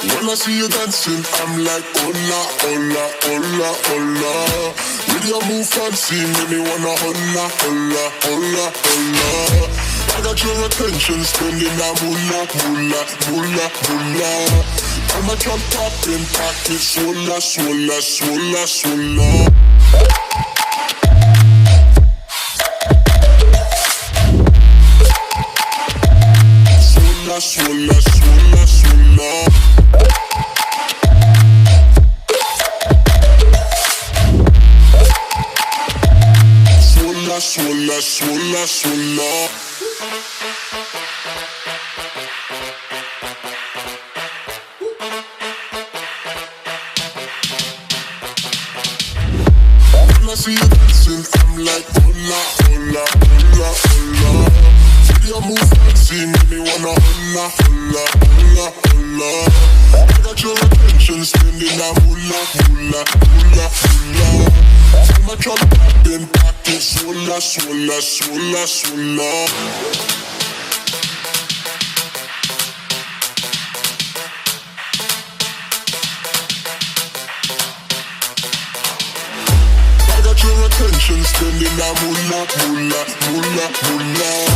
When I see you dancing, I'm like, hola, hola, hola, hola. With your move fancy, make me wanna hola, hola, hola, hola. I got your attention, spending that moolah, moolah, moolah, moolah. I'm a jump up in pocket, swola, swola, swola, swola. Swola, swola, swola, swola. Swola, swola, swola. When I see you dancing, I'm like, hola, hola, hola, hola. With your move fancy, make me wanna hola, hola, hola, hola. I got your attention, spending that moolah, moolah, moolah, moolah. I'm a jump up in pocket, swola, swola, swola, swola. Your attention, spending that moolah, moolah, moolah, moolah.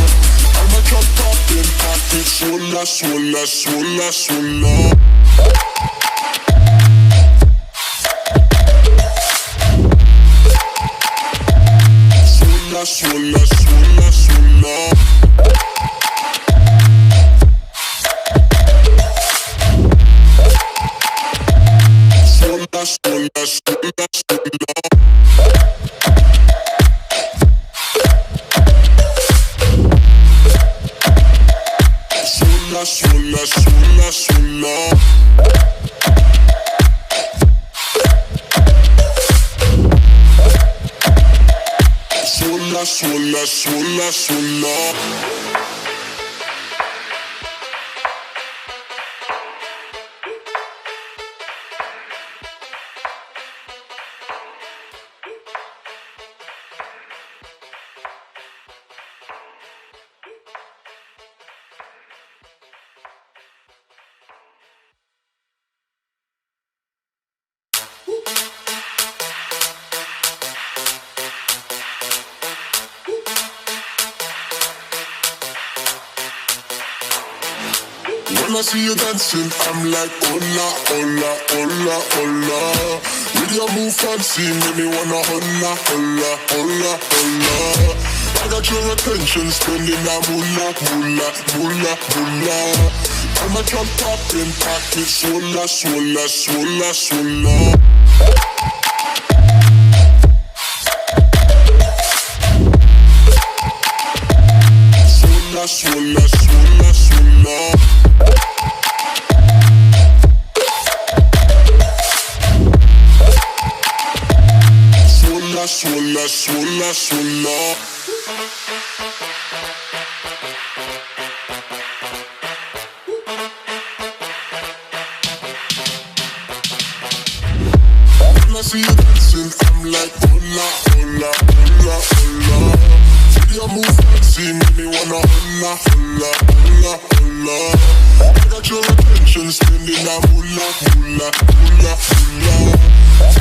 I'm a jump up in pocket, swola, swola, swola, swola. Swola, swola, swola, swola. Swola, swola, swola, swola. Swola, swola, swola. Swola, swola, swola, swola. When I see you dancing, I'm like, hola, hola, hola, hola. With your move fancy, make me wanna hola, hola, hola, hola. I got your attention, spending that moolah, moolah, moolah, moolah. I'm a jump up in pocket, swola, swola, swola, swola. Swola, swola, swola, swola. Swola, swola, swola. When I see you dancing, I'm like, hola, hola, hola, hola. With your move fancy, make me wanna hola, hola, hola, hola. I got your attention, spending that moolah, moolah, moolah, moolah.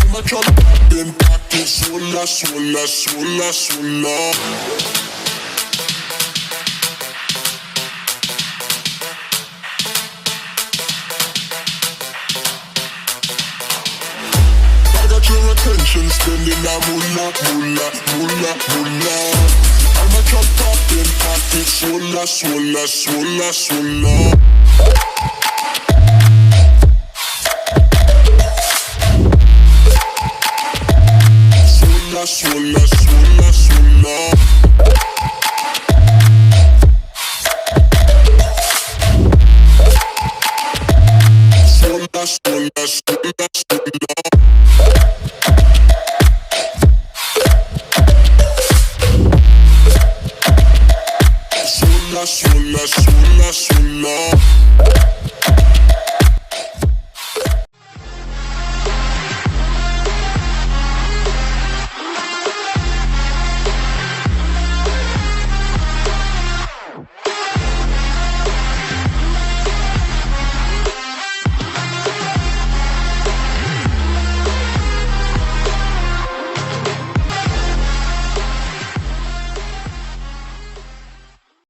I'm a jump up in pocket, swola, swola, swola, swola. I got your attention, spending that moolah, moolah, moolah, moolah. I'm a jump up in pocket, swola, swola, swola, swola. Swola, swola, swola. Swola, swola, swola, swola.